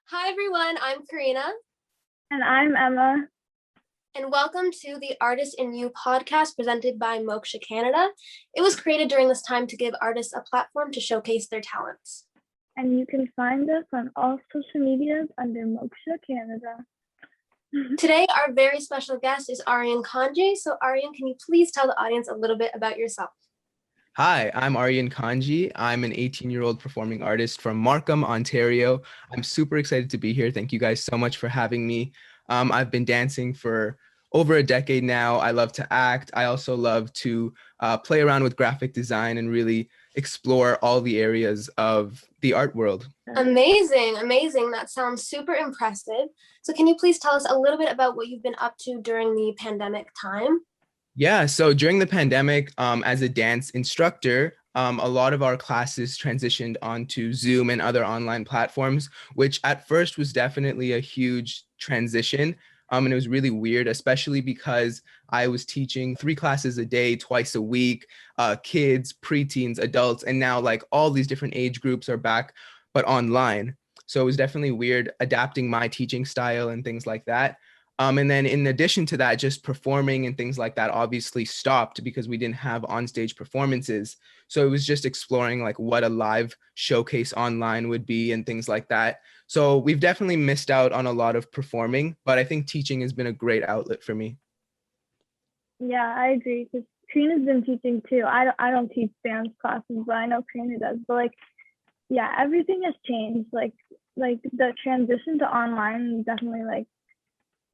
Hi everyone, I'm Karina. And I'm Emma. And welcome to the Artist in You podcast presented by Moksha Canada. It was created during this time to give artists a platform to showcase their talents. And you can find us on all social medias under Moksha Canada. Today, our very special guest is Aryaan Kanji. So Aryaan, can you please tell the audience a little bit about yourself? Hi, I'm Aryaan Kanji. I'm an 18-year-old performing artist from Markham, Ontario. I'm super excited to be here. Thank you guys so much for having me. I've been dancing for over a decade now. I love to act. I also love to play around with graphic design and really explore all the areas of the art world. Amazing, amazing. That sounds super impressive. So can you please tell us a little bit about what you've been up to during the pandemic time? Yeah, so during the pandemic, as a dance instructor, a lot of our classes transitioned onto Zoom and other online platforms, which at first was definitely a huge transition. And it was really weird, especially because I was teaching 3 classes a day, twice a week, kids, preteens, adults, and now like all these different age groups are back, but online. So it was definitely weird adapting my teaching style and things like that. And then in addition to that, just performing and things like that obviously stopped because we didn't have onstage performances. So it was just exploring like what a live showcase online would be and things like that. So we've definitely missed out on a lot of performing, but I think teaching has been a great outlet for me. Yeah, I agree. Because Karina's been teaching too. I don't teach dance classes, but I know Karina does. But like, yeah, everything has changed. Like the transition to online definitely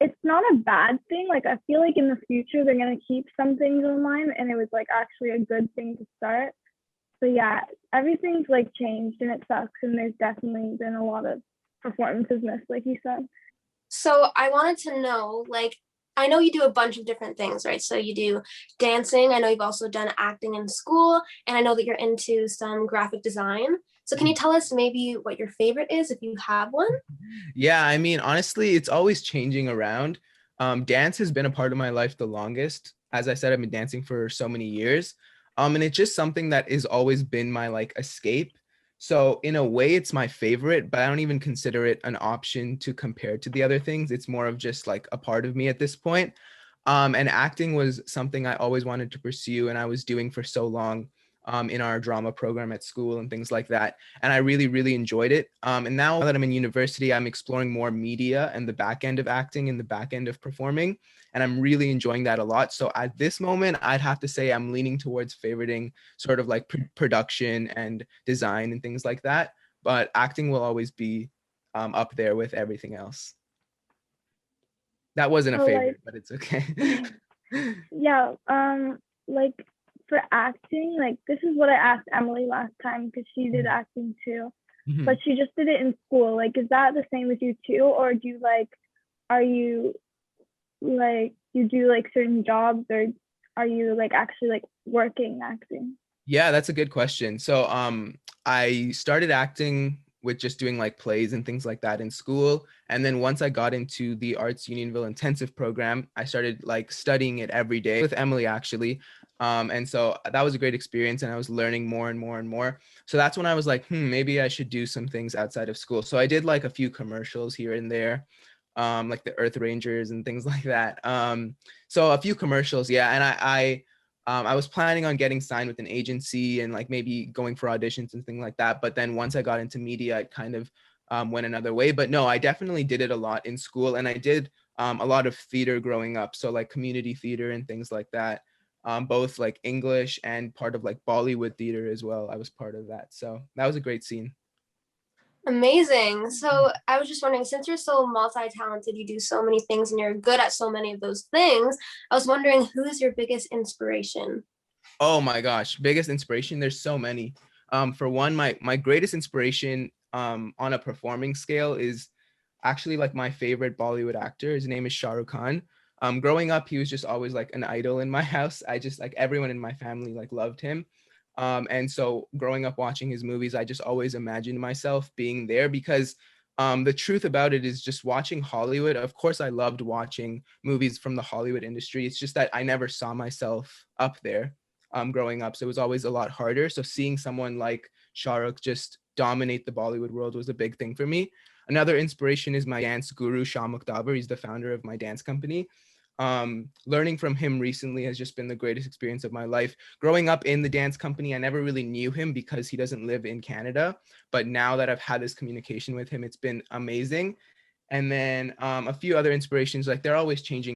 it's not a bad thing. Like I feel like in the future they're gonna keep some things online, and it was like actually a good thing to start. So yeah, everything's like changed and it sucks, and there's definitely been a lot of performances missed, like you said. So I wanted to know, I know you do a bunch of different things, right? So you do dancing. I know you've also done acting in school, and I know that you're into some graphic design. So can you tell us maybe what your favorite is, if you have one? Yeah, I mean, honestly, it's always changing around. Dance has been a part of my life the longest. As I said, I've been dancing for so many years. And it's just something that has always been my like escape. So in a way, it's my favorite, but I don't even consider it an option to compare to the other things. It's more of just like a part of me at this point. And acting was something I always wanted to pursue, and I was doing for so long in our drama program at school and things like that. And I really, really enjoyed it. And now that I'm in university, I'm exploring more media and the back end of acting and the back end of performing. And I'm really enjoying that a lot. So at this moment, I'd have to say I'm leaning towards favoriting sort of like production and design and things like that. But acting will always be up there with everything else. That wasn't a So like favorite, but it's okay. yeah, like for acting, like this is what I asked Emily last time because she did acting too, but she just did it in school. Like, is that the same with you too, or do you like, are you like you do like certain jobs, or are you like actually like working acting? Yeah, that's a good question. So I started acting with just doing like plays and things like that in school. And then once I got into the Arts Unionville intensive program, I started like studying it every day with Emily actually. And so that was a great experience, and I was learning more and more and more. So that's when I was like, maybe I should do some things outside of school. So I did like a few commercials here and there, like the Earth Rangers and things like that. So a few commercials, yeah. And I was planning on getting signed with an agency and like maybe going for auditions and things like that. But then once I got into media, it kind of went another way. But no, I definitely did it a lot in school, and I did a lot of theater growing up. So like community theater and things like that, both like English and part of like Bollywood theater as well. I was part of that. So that was a great scene. Amazing. So I was just wondering, since you're so multi-talented, you do so many things and you're good at so many of those things, I was wondering, who is your biggest inspiration? Oh my gosh, biggest inspiration. There's so many. For one, my greatest inspiration on a performing scale is actually like my favorite Bollywood actor. His name is Shah Rukh Khan. Growing up, he was just always like an idol in my house. I just like everyone in my family like loved him. And so growing up watching his movies, I just always imagined myself being there because the truth about it is just watching Hollywood. Of course, I loved watching movies from the Hollywood industry. It's just that I never saw myself up there growing up. So it was always a lot harder. So seeing someone like Shah Rukh just dominate the Bollywood world was a big thing for me. Another inspiration is my dance guru, Shamuk Davar. He's the founder of my dance company. Learning from him recently has just been the greatest experience of my life. Growing up in the dance company, I never really knew him because he doesn't live in Canada. But now that I've had this communication with him, it's been amazing. And then a few other inspirations, like they're always changing.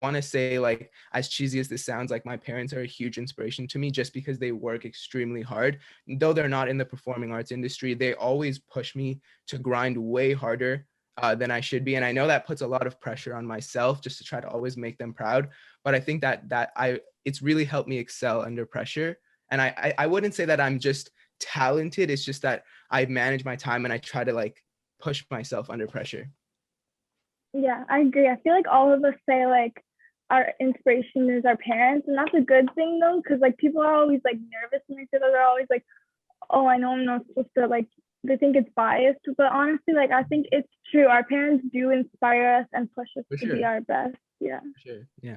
I want to say, like, as cheesy as this sounds, like my parents are a huge inspiration to me just because they work extremely hard. Though they're not in the performing arts industry, they always push me to grind way harder than I should be. And I know that puts a lot of pressure on myself just to try to always make them proud. But I think it's really helped me excel under pressure. And I wouldn't say that I'm just talented. It's just that I manage my time and I try to like push myself under pressure. Yeah, I agree. I feel like all of us say like our inspiration is our parents, and that's a good thing though, because like people are always like nervous and they're always like, oh, I know I'm not supposed to, like, they think it's biased, but honestly, like, I think it's true. Our parents do inspire us and push us to be our best. Yeah. For sure. Yeah.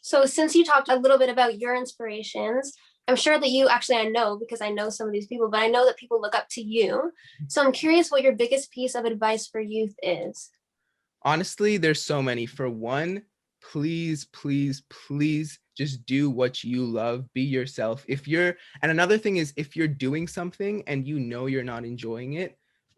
So since you talked a little bit about your inspirations, I'm sure that you actually, I know because I know some of these people, but I know that people look up to you. So I'm curious what your biggest piece of advice for youth is. Honestly, there's so many. For one, please just do what you love. Be yourself. And another thing is, if you're doing something and you know you're not enjoying it,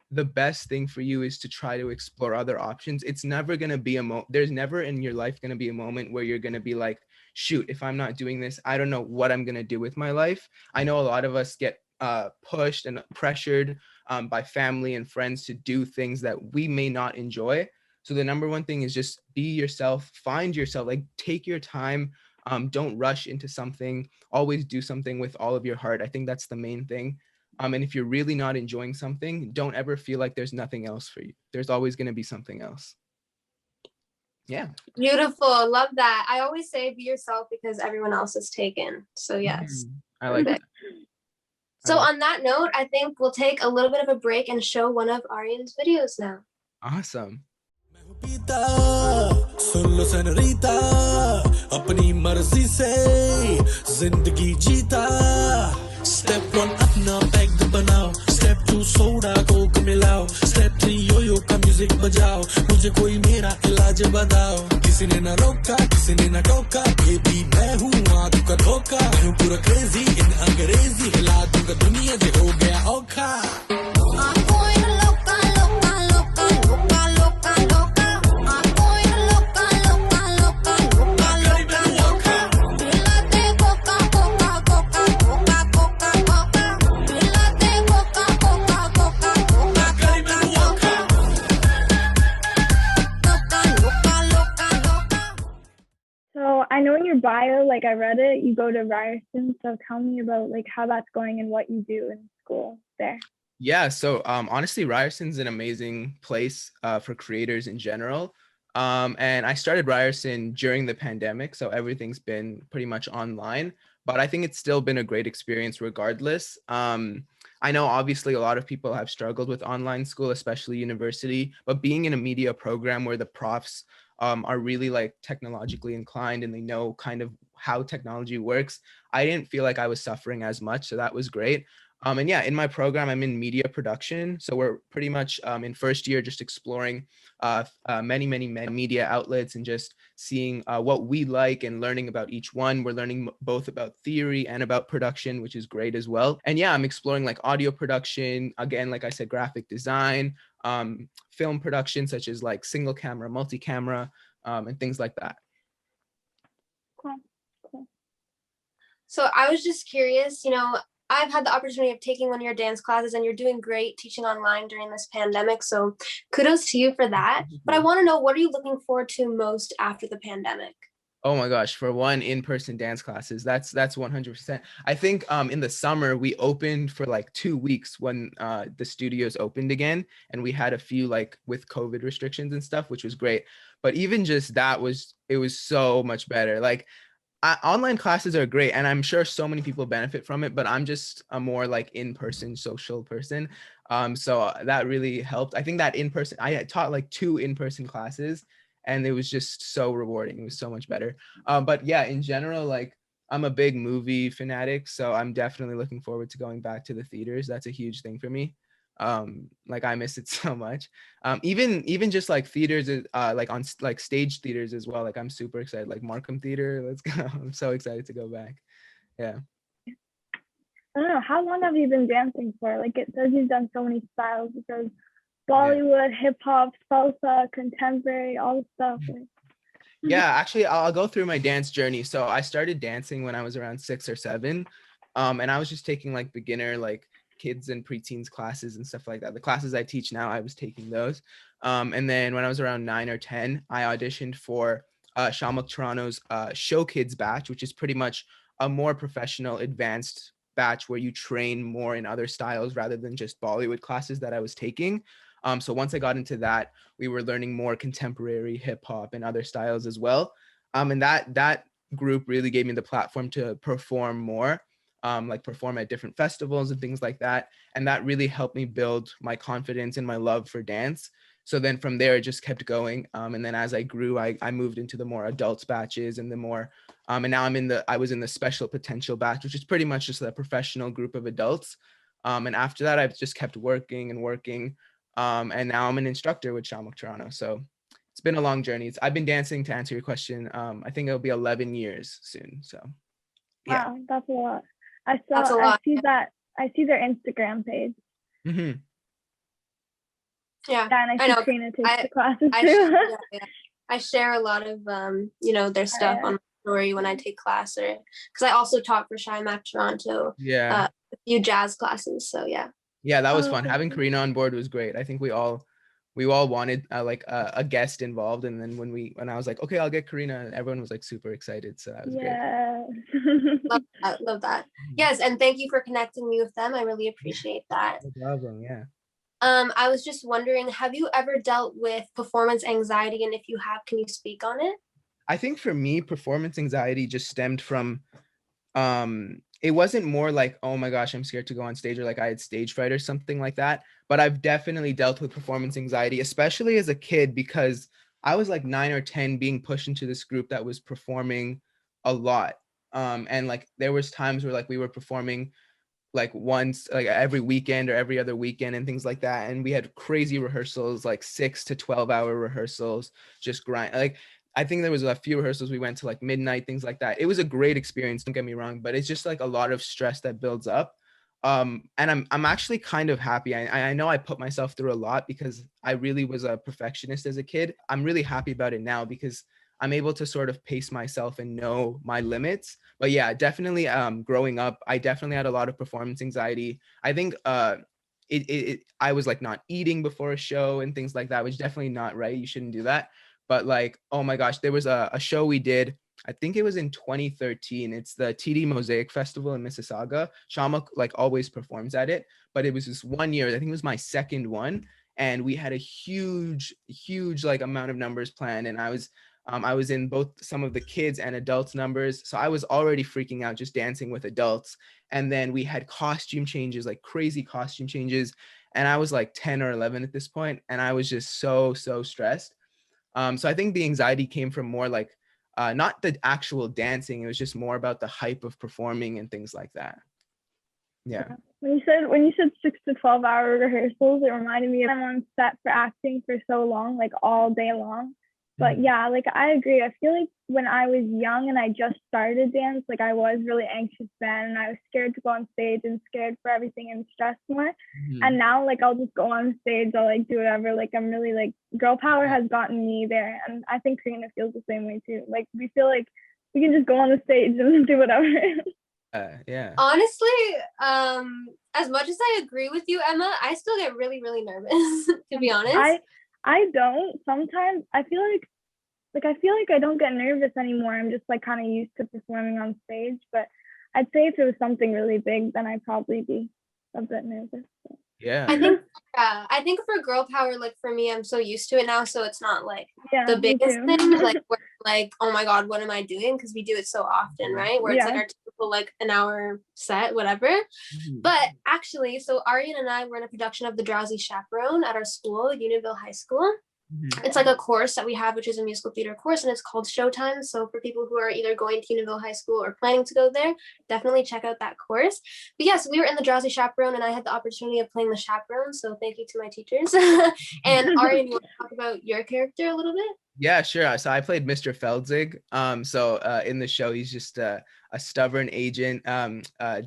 the best thing for you is to try to explore other options. It's never going to be there's never in your life going to be a moment where you're going to be like, shoot, if I'm not doing this, I don't know what I'm going to do with my life. I know a lot of us get pushed and pressured by family and friends to do things that we may not enjoy. So the number one thing is just be yourself, find yourself, like take your time. Don't rush into something, always do something with all of your heart. I think that's the main thing. And if you're really not enjoying something, don't ever feel like there's nothing else for you. There's always going to be something else. Yeah. Beautiful. Love that. I always say be yourself because everyone else is taken. So yes. I like that. So on that note, I think we'll take a little bit of a break and show one of Aryaan's videos now. Awesome. सुन लो सनरीता अपनी मर्जी से जिंदगी जीता step 1 अपना peg बनाओ step 2 soda Coke मिलाओ step 3 यो का music बजाओ मुझे कोई मेरा इलाज बताओ किसी ने ना रोका किसी ने ना टोका बेबी मैं हूँ आंख का धोखा मैं हूँ पूरा क्रेजी इन अंग्रेजी हिला दूंगा दुनिया जो हो गया औखा I know in your bio, like I read it, you go to Ryerson. So tell me about like how that's going and what you do in school there. Yeah, so honestly, Ryerson's an amazing place for creators in general. And I started Ryerson during the pandemic, so everything's been pretty much online, but I think it's still been a great experience regardless. I know obviously a lot of people have struggled with online school, especially university, but being in a media program where the profs are really like technologically inclined and they know kind of how technology works, I didn't feel like I was suffering as much. So that was great. And yeah, in my program, I'm in media production. So we're pretty much in first year, just exploring many media outlets and just seeing what we like and learning about each one. We're learning both about theory and about production, which is great as well. And yeah, I'm exploring like audio production, again, like I said, graphic design, film production, such as like single camera, multi-camera, and things like that. Cool. So I was just curious, I've had the opportunity of taking one of your dance classes and you're doing great teaching online during this pandemic. So kudos to you for that. But I want to know, what are you looking forward to most after the pandemic? Oh my gosh, for one, in-person dance classes, that's 100%. I think in the summer we opened for like 2 weeks when the studios opened again, and we had a few like with COVID restrictions and stuff, which was great. But even just that was so much better. Like online classes are great, and I'm sure so many people benefit from it, but I'm just a more like in-person social person. So that really helped. I think that in-person, I had taught like 2 in-person classes, and it was just so rewarding. It was so much better. But yeah, in general, like I'm a big movie fanatic, so I'm definitely looking forward to going back to the theaters. That's a huge thing for me. Like I miss it so much. Even just like theaters, like on like stage theaters as well. Like I'm super excited. Like Markham Theater, let's go. I'm so excited to go back. Yeah. I don't know, how long have you been dancing for? Like it says you've done so many styles. It says Bollywood, hip hop, salsa, contemporary, all the stuff. Yeah, actually, I'll go through my dance journey. So I started dancing when I was around 6 or 7, and I was just taking like beginner, like kids and preteens classes and stuff like that. The classes I teach now, I was taking those. And then when I was around 9 or 10, I auditioned for Shamak Toronto's Show Kids batch, which is pretty much a more professional, advanced batch where you train more in other styles rather than just Bollywood classes that I was taking. So once I got into that, we were learning more contemporary hip hop and other styles as well. And that group really gave me the platform to perform more, like perform at different festivals and things like that. And that really helped me build my confidence and my love for dance. So then from there, it just kept going. And then as I grew, I moved into the more adults batches and the more, and now I was in the special potential batch, which is pretty much just a professional group of adults. And after that, I've just kept working and working. And now I'm an instructor with Shamak Toronto. So it's been a long journey. I've been dancing, to answer your question. I think it'll be 11 years soon. So yeah. Wow, that's a lot. That's a lot. I see their Instagram page. Mm-hmm. Yeah, And I know. see Trina takes the classes I, too. yeah. I share a lot of their stuff on my story when I take class, or because I also taught for Shamak Toronto. Yeah. A few jazz classes. So yeah. Yeah, that was fun. Having Karina on board was great. I think we all wanted like a guest involved, and then when I was like, okay, I'll get Karina, everyone was like super excited. So that was great. Love that. Yes, and thank you for connecting me with them. I really appreciate that. No problem. Yeah. I was just wondering, have you ever dealt with performance anxiety? And if you have, can you speak on it? I think for me, performance anxiety just stemmed from it wasn't more like, oh my gosh, I'm scared to go on stage, or like I had stage fright or something like that. But I've definitely dealt with performance anxiety, especially as a kid, because I was like 9 or 10 being pushed into this group that was performing a lot. And like there was times where like we were performing like once, like every weekend or every other weekend and things like that. And we had crazy rehearsals, like 6 to 12-hour rehearsals, just grind. Like I think there was a few rehearsals we went to like midnight, things like that. It was a great experience, don't get me wrong, but it's just like a lot of stress that builds up. And I'm actually kind of happy. I know I put myself through a lot because I really was a perfectionist as a kid. I'm really happy about it now because I'm able to sort of pace myself and know my limits. But yeah, definitely growing up, I definitely had a lot of performance anxiety. I think I was like not eating before a show and things like that, which is definitely not right. You shouldn't do that. But like, oh my gosh, there was a show we did, I think it was in 2013. It's the TD Mosaic Festival in Mississauga. Shamak like always performs at it, but it was this one year, I think it was my second one. And we had a huge like amount of numbers planned. And I was in both some of the kids and adults numbers. So I was already freaking out just dancing with adults. And then we had costume changes, like crazy costume changes. And I was like 10 or 11 at this point. And I was just so stressed. So I think the anxiety came from more like, not the actual dancing. It was just more about the hype of performing and things like that. Yeah. When you said 6 to 12-hour rehearsals, it reminded me of I'm on set for acting for so long, like all day long. But yeah, like I agree. I feel like when I was young and I just started dance, like I was really anxious then, and I was scared to go on stage and scared for everything and stressed more. And now like I'll just go on stage, I'll like do whatever. Like I'm really like girl power has gotten me there, and I think Karina feels the same way too. Like we feel like we can just go on the stage and do whatever. Yeah. Honestly, as much as I agree with you, Emma, I still get really nervous, to be honest. I don't. Sometimes I feel like I don't get nervous anymore. I'm just like kind of used to performing on stage. But I'd say if it was something really big, then I'd probably be a bit nervous. Yeah. I think for girl power, like for me, I'm so used to it now, so it's not like the biggest thing. Like we're like, oh my god, what am I doing? Because we do it so often, right? Where it's like our typical like an hour set, whatever. But actually, so Aryaan and I were in a production of The Drowsy Chaperone at our school, Unionville High School. It's like a course that we have, which is a musical theater course, and it's called Showtime. So for people who are either going to Unionville High School or planning to go there, definitely check out that course. But yes, we were in the Drowsy Chaperone, and I had the opportunity of playing the chaperone. So thank you to my teachers. And Aryaan, you want to talk about your character a little bit? Yeah, sure. So I played Mr. Feldzig. In the show, he's just a stubborn agent,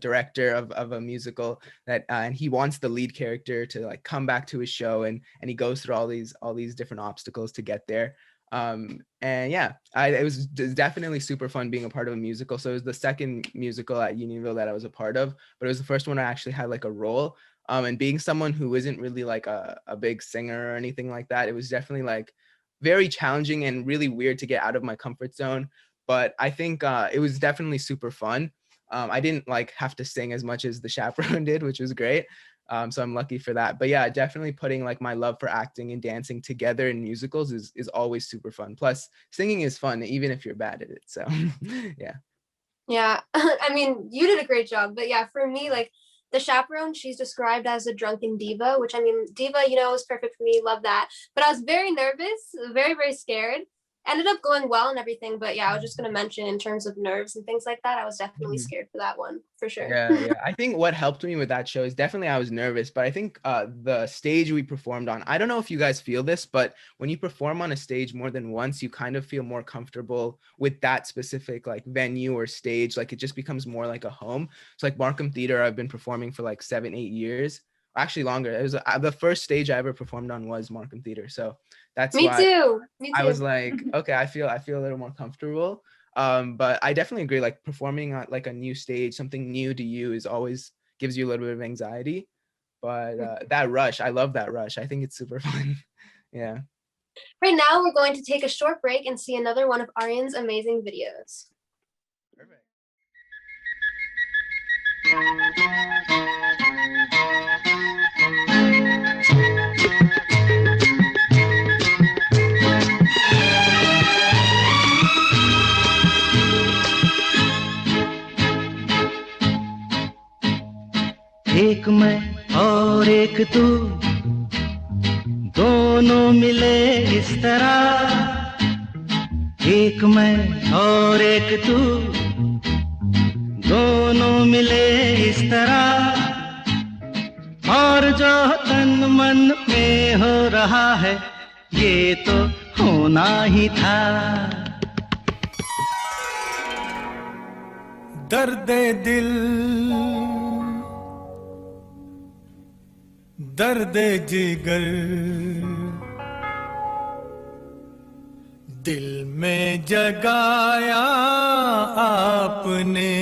director of a musical that, and he wants the lead character to like come back to his show, and he goes through all these different obstacles to get there. And yeah, it was definitely super fun being a part of a musical. So it was the second musical at Unionville that I was a part of, but it was the first one I actually had like a role. And being someone who isn't really like a big singer or anything like that, it was definitely like very challenging and really weird to get out of my comfort zone. But I think it was definitely super fun. I didn't like have to sing as much as the chaperone did, which was great. So I'm lucky for that. But yeah, definitely putting like my love for acting and dancing together in musicals is always super fun. Plus singing is fun, even if you're bad at it. So yeah. Yeah, I mean, you did a great job. But yeah, for me, like the chaperone, she's described as a drunken diva, which I mean, diva, you know, is perfect for me. Love that. But I was very nervous, very, very scared. Ended up going well and everything. But yeah, I was just going to mention in terms of nerves and things like that, I was definitely scared for that one, for sure. Yeah. I think what helped me with that show is definitely I was nervous, but I think the stage we performed on, I don't know if you guys feel this, but when you perform on a stage more than once, you kind of feel more comfortable with that specific like venue or stage. Like it just becomes more like a home. So like Markham Theater, I've been performing for like 7-8 years. Actually longer. It was the first stage I ever performed on was Markham Theater. So that's Me why too. I was like, okay, I feel a little more comfortable. But I definitely agree, like performing on like a new stage, something new to you is always gives you a little bit of anxiety. But that rush, I love that rush. I think it's super fun. Yeah. Right now, we're going to take a short break and see another one of Aryaan's amazing videos. Perfect. एक मैं और एक तू दोनों मिले इस तरह एक मैं और एक तू दोनों मिले इस तरह और जो तन मन में हो रहा है ये तो होना ही था दर्द दिल दर्द जिगर दिल में जगाया आपने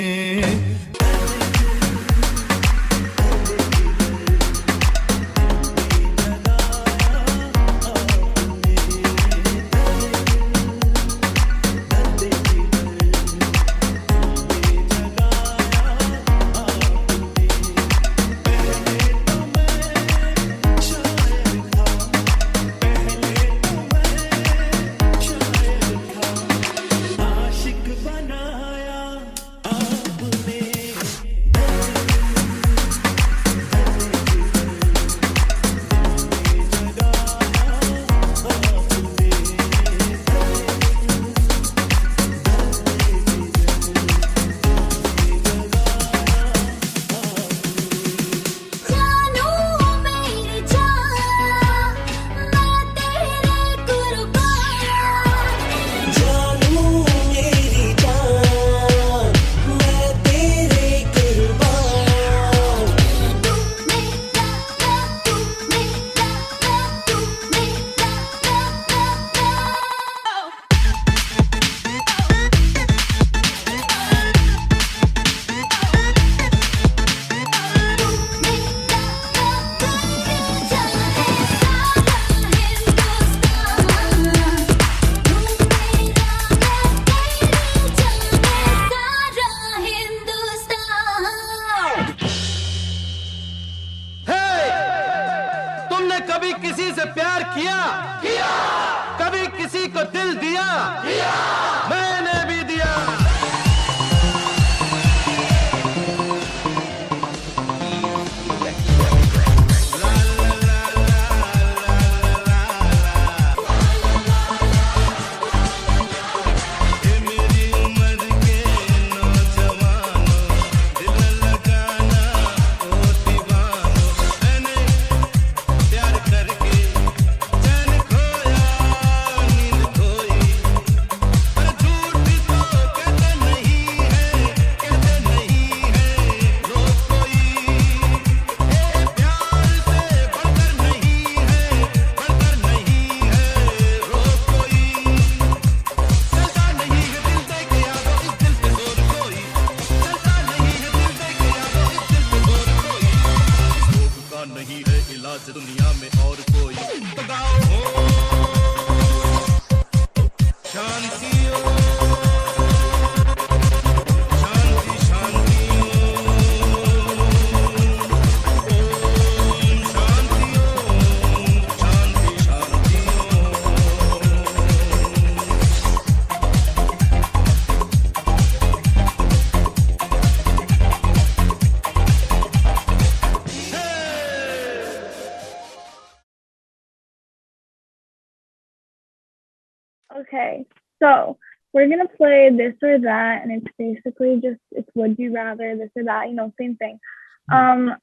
Okay, so we're gonna play this or that, and it's basically just it's would you rather this or that, same thing. And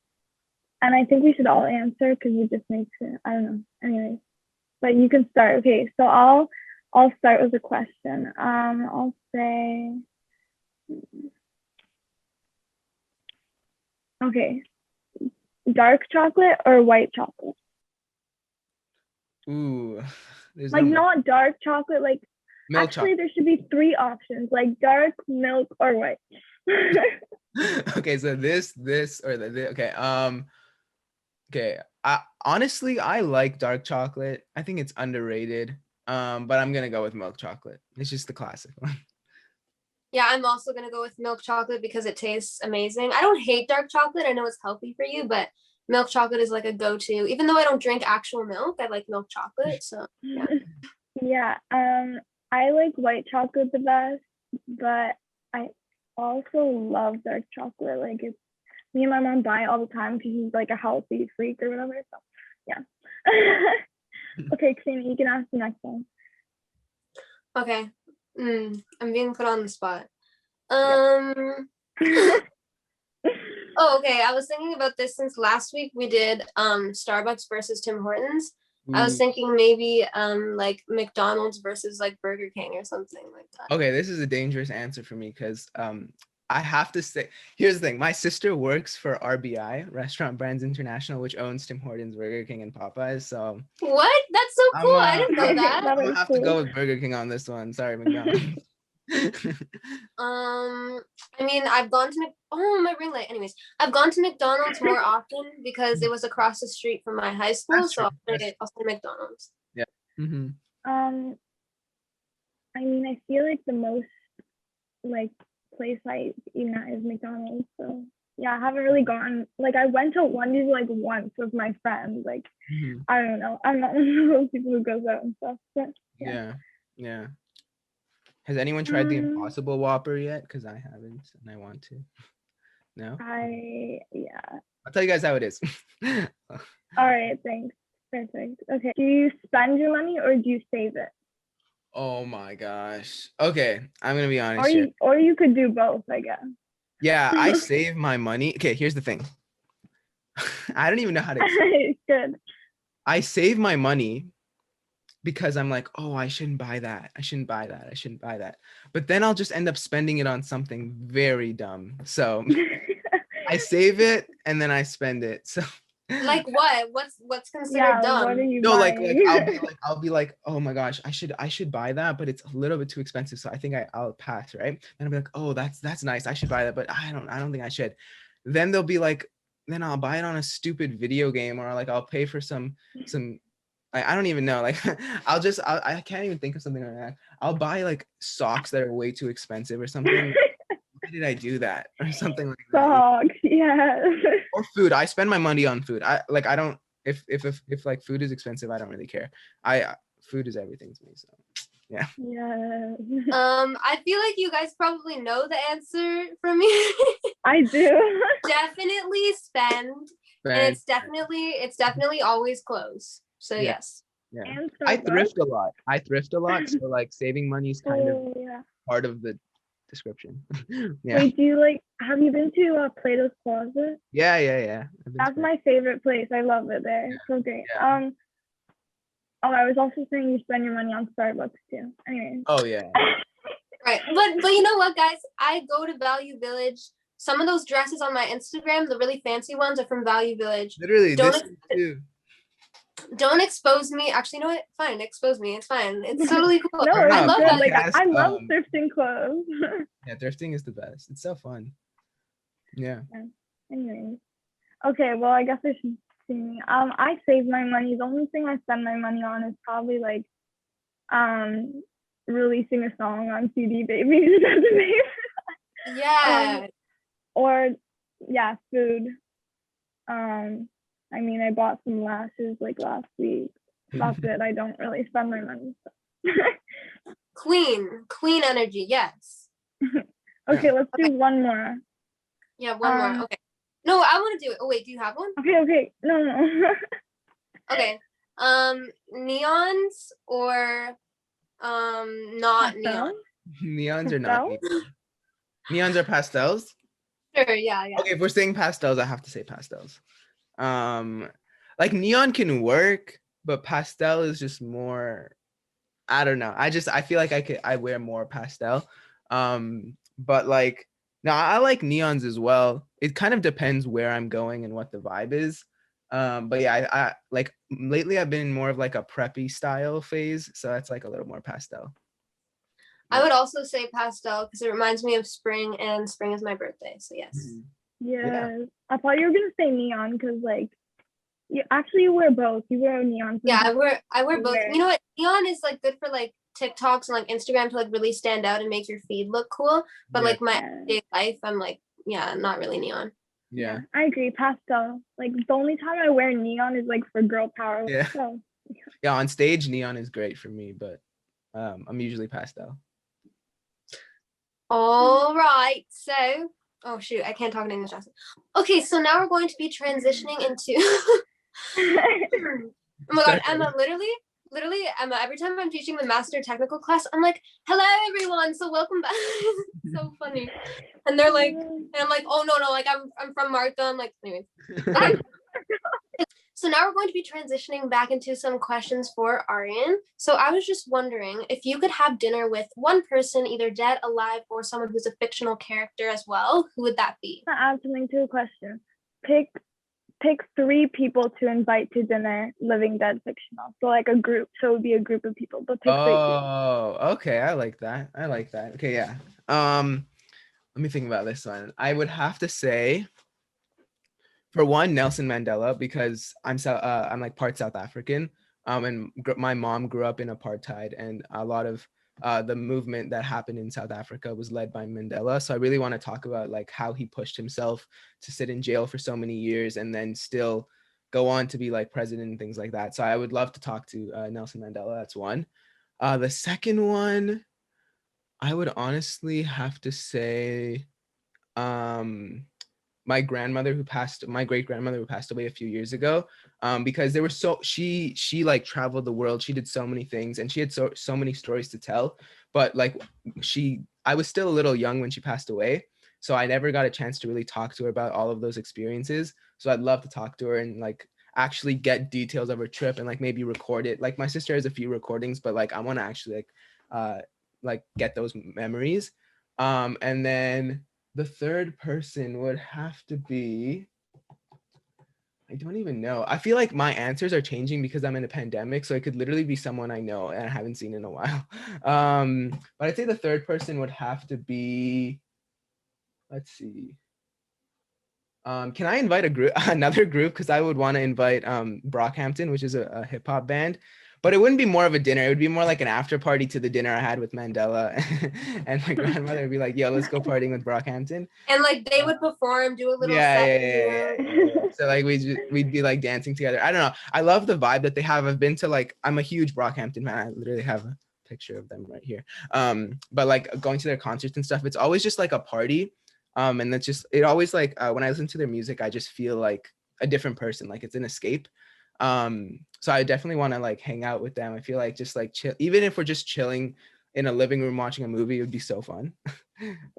I think we should all answer because it just makes it. I don't know. Anyways, but you can start. Okay, so I'll start with a question. I'll say. Okay, dark chocolate or white chocolate? Ooh, there's Like no not dark chocolate, like milk actually there should be 3 options, like dark, milk, or white. chocolate. Okay, so this or okay. Okay. Honestly, I like dark chocolate. I think it's underrated. But I'm gonna go with milk chocolate. It's just the classic one. Yeah, I'm also gonna go with milk chocolate because it tastes amazing. I don't hate dark chocolate. I know it's healthy for you, but milk chocolate is like a go-to. Even though I don't drink actual milk, I like milk chocolate. So yeah. Yeah, I like white chocolate the best, but I also love dark chocolate. Like it's me and my mom buy it all the time because she's like a healthy freak or whatever. So yeah. Okay, Christina, you can ask the next one. Okay. I'm being put on the spot. Oh, okay. I was thinking about this since last week we did Starbucks versus Tim Hortons. I was thinking maybe like McDonald's versus like Burger King or something like that. Okay, this is a dangerous answer for me because I have to say, here's the thing. My sister works for RBI, Restaurant Brands International, which owns Tim Hortons, Burger King, and Popeyes. So What? That's so cool. I didn't know that. I'm gonna have to go with Burger King on this one. Sorry, McDonald's. I mean, I've gone to my ring light. Anyways, I've gone to McDonald's more often because it was across the street from my high school. That's So true. I'll say McDonald's. Yeah. Mm-hmm. I mean, I feel like the most like place I eat at is McDonald's. So yeah, I haven't really gone. Like I went to Wendy's like once with my friends. Like I don't know. I'm not one of those people who goes out and stuff. But Yeah. Has anyone tried the Impossible Whopper yet? Because I haven't, and I want to. No. I'll tell you guys how it is. All right. Thanks. Perfect. Okay. Do you spend your money or do you save it? Oh my gosh. Okay, I'm gonna be honest or you could do both, I guess. Yeah, I save my money. Okay, here's the thing. I don't even know how to. Good. I save my money because I'm like, oh, I shouldn't buy that. I shouldn't buy that. But then I'll just end up spending it on something very dumb. So I save it and then I spend it. So like what? What's considered dumb? What are you buying? like I'll be like, oh my gosh, I should buy that, but it's a little bit too expensive. So I think I'll pass, right? And I'll be like, oh, that's nice. I should buy that, but I don't think I should. Then they'll be like, then I'll buy it on a stupid video game, or like I'll pay for some I don't even know. Like I can't even think of something like that. I'll buy like socks that are way too expensive or something. Why did I do that? Or something like that. Socks, yeah. Or food. I spend my money on food. I don't if like food is expensive, I don't really care. Food is everything to me. So yeah. Yeah. I feel like you guys probably know the answer from me. I do. Definitely spend. And it's definitely always close. So yes. Yeah. I thrift a lot. So like saving money is kind of part of the description. Yeah. Wait, have you been to Plato's Closet? Yeah. That's my favorite place. I love it there. It's so great. Yeah. I was also saying you spend your money on Starbucks too. Anyway. Oh yeah. Right. But you know what, guys? I go to Value Village. Some of those dresses on my Instagram, the really fancy ones, are from Value Village. Literally, don't expose me. Actually, you know what? Fine, expose me. It's fine. It's totally cool. No, I love that. Like, I love thrifting clothes. Yeah, thrifting is the best. It's so fun. Yeah. Anyway. Okay, well, I guess I should see. I save my money. The only thing I spend my money on is probably like releasing a song on CD Baby. Yeah. Or food. I mean, I bought some lashes like last week. That's it. I don't really spend my money. So. Queen energy. Yes. Okay, let's do one more. Yeah, one more. Okay. No, I want to do it. Oh wait, do you have one? Okay. No. Okay. Neons or Not neon. Pastel? Neons are not Pastel? neons are pastels. Sure, yeah. Okay, if we're saying pastels, I have to say pastels. Like neon can work, but pastel is just more, I don't know. I feel like I wear more pastel. But like no, I like neons as well. It kind of depends where I'm going and what the vibe is. But yeah, I like lately I've been more of like a preppy style phase, so that's like a little more pastel. I would also say pastel because it reminds me of spring, and spring is my birthday. So yes. Yes. I thought you were gonna say neon because like you wear both. You wear neon. Yeah, I wear both. wear- You know what? Neon is like good for like TikToks and like Instagram to like really stand out and make your feed look cool. But Yeah. like my Yeah. everyday life, I'm like, yeah, not really neon. Yeah. I agree. Pastel. Like the only time I wear neon is like for girl power. Yeah. So Yeah, on stage neon is great for me, but I'm usually pastel. All right. So, oh shoot, I can't talk in English accent. Okay, so now we're going to be transitioning into oh my god, Emma, literally, Emma, every time I'm teaching the master technical class, I'm like, hello everyone, so welcome back. So funny. And they're like, and I'm like, oh no, like I'm from Martha. I'm like, anyway. Okay. So now we're going to be transitioning back into some questions for Aryaan. So I was just wondering if you could have dinner with one person, either dead, alive, or someone who's a fictional character as well, who would that be? to add something to the question. Pick 3 people to invite to dinner, living, dead, fictional. So like a group. So it would be a group of people, but pick 3 people. Oh, okay. I like that. Okay, yeah. Let me think about this one. I would have to say, for one, Nelson Mandela, because I'm like part South African. And my mom grew up in apartheid, and a lot of the movement that happened in South Africa was led by Mandela. So I really want to talk about like how he pushed himself to sit in jail for so many years and then still go on to be like president and things like that. So I would love to talk to Nelson Mandela. That's one. The second one, I would honestly have to say my great grandmother who passed away a few years ago, because there were she like traveled the world. She did so many things and she had so many stories to tell, but like I was still a little young when she passed away, so I never got a chance to really talk to her about all of those experiences. So I'd love to talk to her and like actually get details of her trip and like maybe record it. Like my sister has a few recordings, but like I want to actually like get those memories. And then the third person would have to be, I don't even know. I feel like my answers are changing because I'm in a pandemic. So it could literally be someone I know and I haven't seen in a while. But I'd say the third person would have to be, let's see. Can I invite another group? Because I would want to invite Brockhampton, which is a hip hop band. But it wouldn't be more of a dinner. It would be more like an after party to the dinner I had with Mandela. And my grandmother would be like, yo, let's go partying with Brockhampton. And like they would perform, do a little set. Yeah. So like we'd be like dancing together. I don't know. I love the vibe that they have. I've been to like, I'm a huge Brockhampton fan. I literally have a picture of them right here. But like going to their concerts and stuff, it's always just like a party. And that's just, it always like, when I listen to their music, I just feel like a different person, like it's an escape. So I definitely want to like hang out with them. I feel like just like chill, even if we're just chilling in a living room watching a movie, it would be so fun.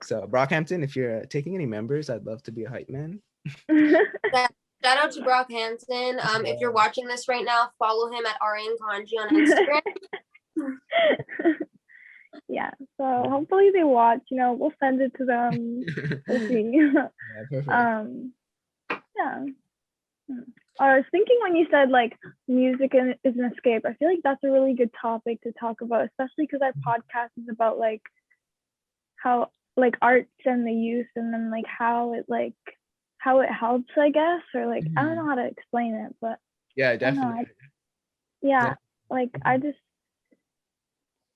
So Brockhampton, if you're taking any members, I'd love to be a hype man. Shout out to Brockhampton. If you're watching this right now, follow him at Aryaan Kanji on Instagram. Yeah, so hopefully they watch, we'll send it to them. We'll see. Yeah, perfect. Yeah. I was thinking when you said like music is an escape, I feel like that's a really good topic to talk about, especially because our podcast is about like how like arts and the youth, and then like how it helps, I guess, or like I don't know how to explain it, but yeah, definitely.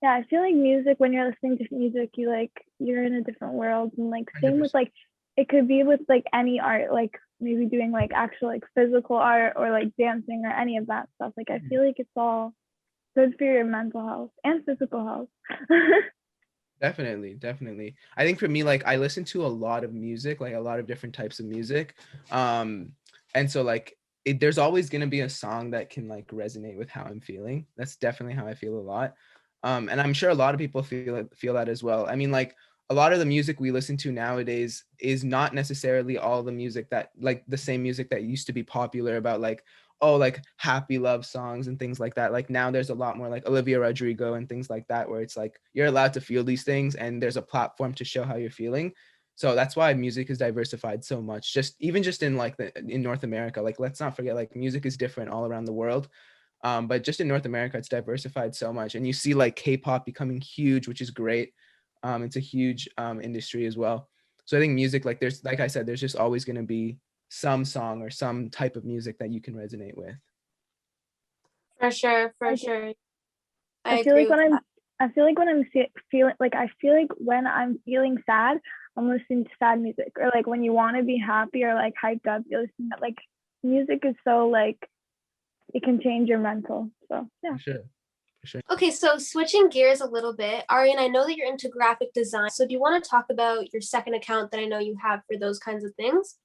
I feel like music, when you're listening to music, you're in a different world, and like same 100%. with like it could be with like any art, like maybe doing like actual like physical art or like dancing or any of that stuff. Like I feel like it's all good for your mental health and physical health. Definitely. I think for me, like I listen to a lot of music, like a lot of different types of music. And so like there's always gonna be a song that can like resonate with how I'm feeling. That's definitely how I feel a lot. And I'm sure a lot of people feel that as well. I mean, like a lot of the music we listen to nowadays is not necessarily all the music that like the same music that used to be popular about like, oh, like happy love songs and things like that. Like now there's a lot more like Olivia Rodrigo and things like that, where it's like you're allowed to feel these things and there's a platform to show how you're feeling. So that's why music is diversified so much. Just even just in like in North America, like let's not forget like music is different all around the world. But just in North America, it's diversified so much, and you see like K-pop becoming huge, which is great. It's a huge industry as well. So I think music, like there's, like I said, there's just always going to be some song or some type of music that you can resonate with. For sure, for I sure. I I feel agree like with when I feel like when I'm feeling like I feel like when I'm feeling sad, I'm listening to sad music, or like when you want to be happy or like hyped up, you're listening to like music is so like it can change your mental. So yeah. For sure. For sure. Okay, so switching gears a little bit, Aryaan, I know that you're into graphic design. So do you want to talk about your second account that I know you have for those kinds of things?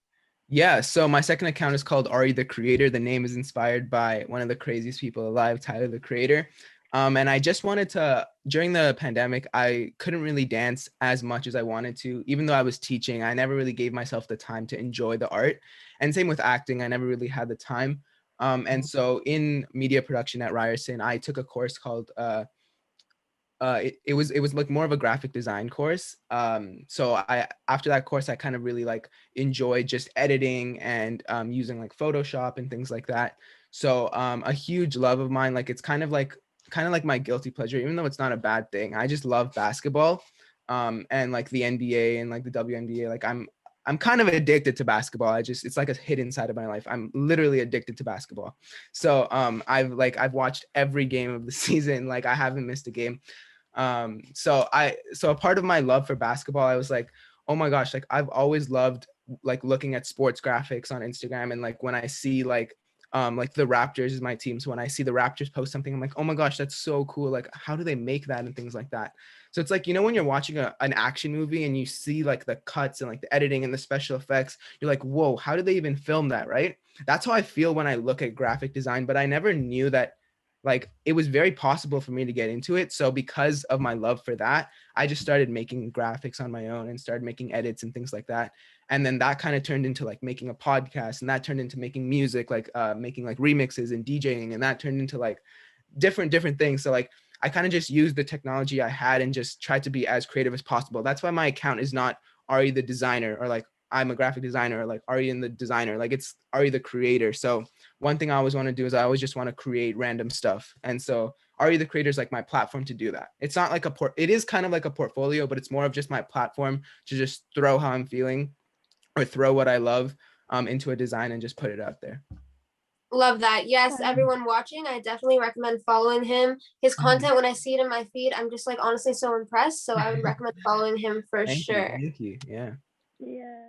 Yeah, so my second account is called Ari the Creator. The name is inspired by one of the craziest people alive, Tyler the Creator. And I just wanted to, during the pandemic, I couldn't really dance as much as I wanted to. Even though I was teaching, I never really gave myself the time to enjoy the art. And same with acting, I never really had the time. And so in media production at Ryerson, I took a course called it was like more of a graphic design course. So I after that course I kind of really like enjoyed just editing and using like Photoshop and things like that. So a huge love of mine, like it's kind of like my guilty pleasure, even though it's not a bad thing. I just love basketball, and like the NBA and like the WNBA. Like I'm kind of addicted to basketball. It's like a hidden side of my life. I'm literally addicted to basketball. So I've watched every game of the season. Like I haven't missed a game. So a part of my love for basketball, I was like, oh my gosh, like I've always loved like looking at sports graphics on Instagram, and like when I see like the Raptors is my team, so when I see the Raptors post something, I'm like, oh my gosh, that's so cool, like how do they make that and things like that. So it's like, you know, when you're watching an action movie and you see like the cuts and like the editing and the special effects, you're like, whoa, how did they even film that, right? That's how I feel when I look at graphic design, but I never knew that like it was very possible for me to get into it. So because of my love for that, I just started making graphics on my own and started making edits and things like that. And then that kind of turned into like making a podcast, and that turned into making music, like making like remixes and DJing, and that turned into like different things. So like I kind of just used the technology I had and just tried to be as creative as possible. That's why my account is not Ari the designer, or like I'm a graphic designer, or like Aryaan the designer. Like it's Ari the Creator. So one thing I always want to do is I always just want to create random stuff. And so Ari the Creator is like my platform to do that. It's not like it is kind of like a portfolio, but it's more of just my platform to just throw how I'm feeling or throw what I love into a design and just put it out there. Love that. Yes, everyone watching, I definitely recommend following him. His content, when I see it in my feed, I'm just like honestly so impressed. So I would recommend following him for sure. Thank you. Yeah. Yeah.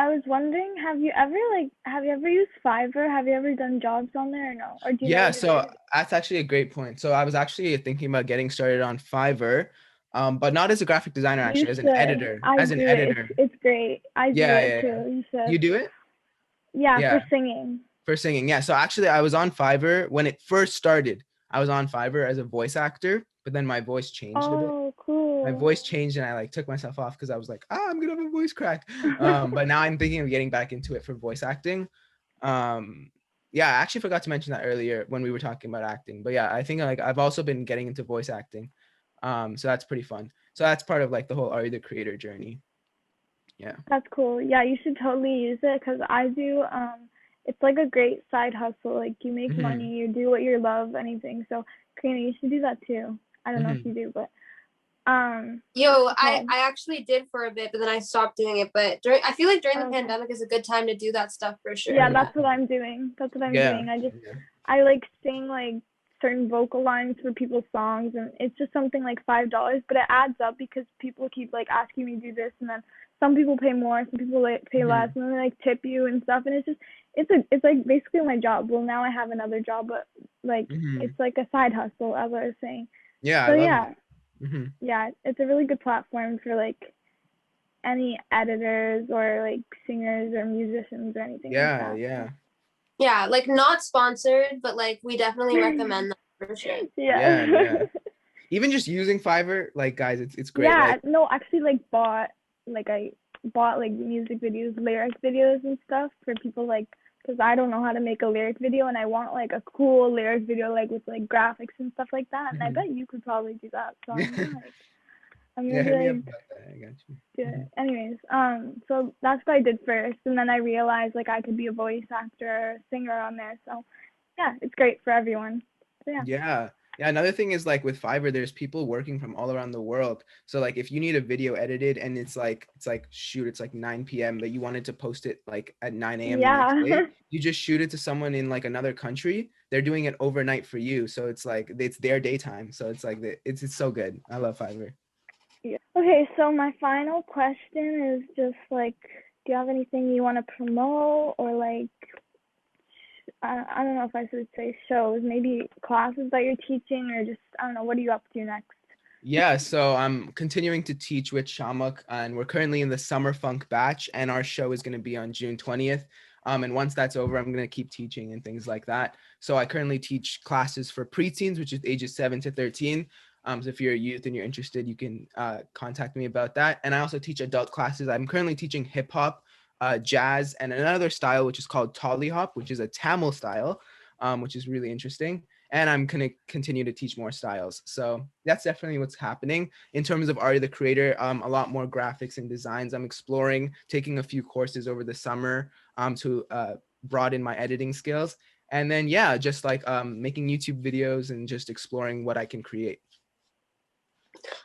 I was wondering, have you ever used Fiverr? Have you ever done jobs on there or no? Or do you Yeah, so that's actually a great point. So I was actually thinking about getting started on Fiverr, but not as a graphic designer, actually, as an editor. As an editor. It's great. I do Yeah, it yeah. too. You should. You do it? Yeah, Yeah. for singing. For singing, yeah. So actually, I was on Fiverr when it first started. I was on Fiverr as a voice actor, but then my voice changed a bit. Oh, cool. My voice changed, and I like took myself off because I was like, I'm gonna have a voice crack. But now I'm thinking of getting back into it for voice acting. Yeah, I actually forgot to mention that earlier when we were talking about acting. But yeah, I think like I've also been getting into voice acting. So that's pretty fun. So that's part of like the whole Ari the Creator journey. Yeah. That's cool. Yeah, you should totally use it because I do. It's like a great side hustle. Like you make money, you do what you love, anything. So, Karina, you should do that too. I don't know if you do, but I actually did for a bit, but then I stopped doing it. But I feel like during the pandemic is a good time to do that stuff for sure. Yeah, that's what I'm doing. I like sing like certain vocal lines for people's songs, and it's just something like $5, but it adds up because people keep like asking me to do this, and then some people pay more, some people pay less, and then they like tip you and stuff, and it's like basically my job. Well, now I have another job, but like it's like a side hustle, as I was saying. Yeah, So I love yeah, it. yeah, it's a really good platform for like any editors or like singers or musicians or anything like Yeah, that. yeah. Yeah, like not sponsored, but like we definitely recommend that for sure. Yeah, yeah. Even just using Fiverr, like guys, it's great. Yeah, Like, no, actually I bought like music videos, lyric videos and stuff for people, like, because I don't know how to make a lyric video, and I want like a cool lyric video, like with like graphics and stuff like that, and I bet you could probably do that. So I'm yeah, gonna hit be me up like, about that. I got you. yeah. Anyways, so that's what I did first, and then I realized like I could be a voice actor or a singer on there. So yeah, it's great for everyone. So yeah. Yeah. Yeah, another thing is like with Fiverr, there's people working from all around the world. So like if you need a video edited and it's like shoot, it's like 9 p.m. but you wanted to post it like at 9 a.m. the Yeah. next day, you just shoot it to someone in like another country. They're doing it overnight for you. So it's like it's their daytime. So it's like it's so good. I love Fiverr. Yeah. Okay, so my final question is just like, do you have anything you want to promote, or like, I don't know if I should say shows, maybe classes that you're teaching, or just, I don't know, what are you up to next? Yeah, so I'm continuing to teach with Shamuk, and we're currently in the Summer Funk batch, and our show is going to be on June 20th. And once that's over, I'm going to keep teaching and things like that. So I currently teach classes for preteens, which is ages 7 to 13. So if you're a youth and you're interested, you can contact me about that. And I also teach adult classes. I'm currently teaching hip hop, jazz, and another style, which is called Tolly Hop, which is a Tamil style, which is really interesting. And I'm going to continue to teach more styles. So that's definitely what's happening. In terms of Ari the Creator, a lot more graphics and designs. I'm exploring, taking a few courses over the summer to broaden my editing skills. And then, yeah, just like making YouTube videos and just exploring what I can create.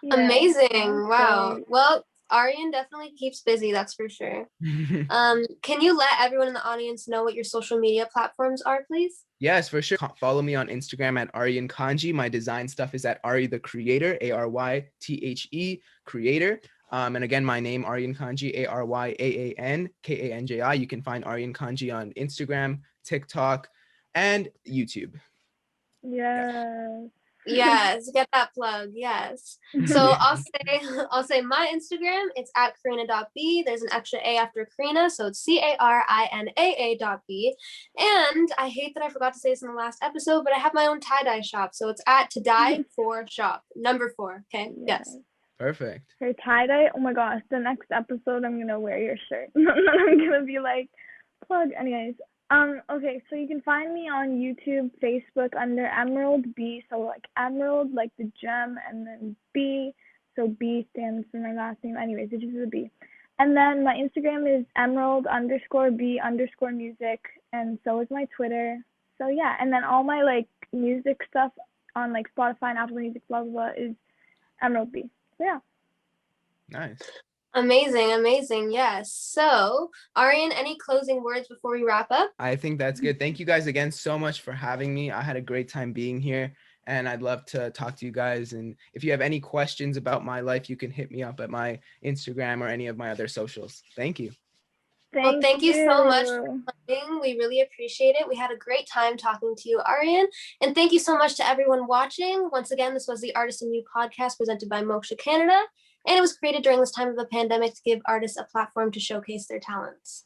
Yeah, Amazing. Wow. great. Well, Aryaan definitely keeps busy, that's for sure. Can you let everyone in the audience know what your social media platforms are, please? Yes, for sure. Follow me on Instagram at Aryaan Kanji. My design stuff is at Ari the Creator, ARYTHE Creator. And again, my name, Aryaan Kanji, ARYAANKANJI. You can find Aryaan Kanji on Instagram, TikTok, and YouTube. Yes. Yes, get that plug. Yes. So I'll say my Instagram, it's at Karina.b. There's an extra A after Karina, so it's CARINAA.b. And I hate that I forgot to say this in the last episode, but I have my own tie-dye shop. So it's at To Die For Shop, number 4. Okay. Yes. Perfect. Her tie-dye, oh my gosh, the next episode I'm gonna wear your shirt. I'm gonna be like, plug. Anyways, okay, so you can find me on YouTube, Facebook under Emerald B, so like Emerald, like the gem, and then B, so B stands for my last name. Anyways, it's just a B. And then my Instagram is emerald_B_music, and so is my Twitter. So yeah, and then all my like music stuff on like Spotify and Apple Music, blah blah blah, is Emerald B. So yeah. Nice. Amazing. Yes. So, Aryaan, any closing words before we wrap up? I think that's good. Thank you guys again so much for having me. I had a great time being here, and I'd love to talk to you guys. And if you have any questions about my life, you can hit me up at my Instagram or any of my other socials. Thank you. Thank you so much for coming. We really appreciate it. We had a great time talking to you, Aryaan. And thank you so much to everyone watching. Once again, this was the Artist in You podcast presented by Moksha Canada. And it was created during this time of the pandemic to give artists a platform to showcase their talents.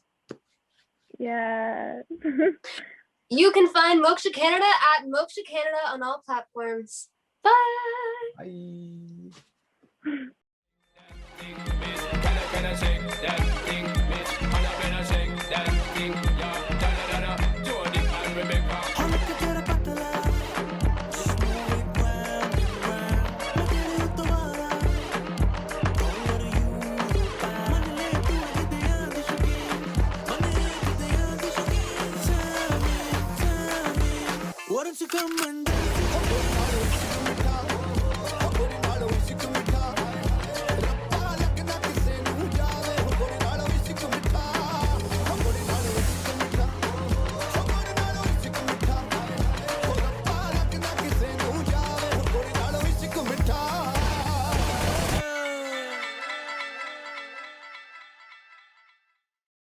Yeah. You can find Moksha Canada at Moksha Canada on all platforms. Bye. Bye.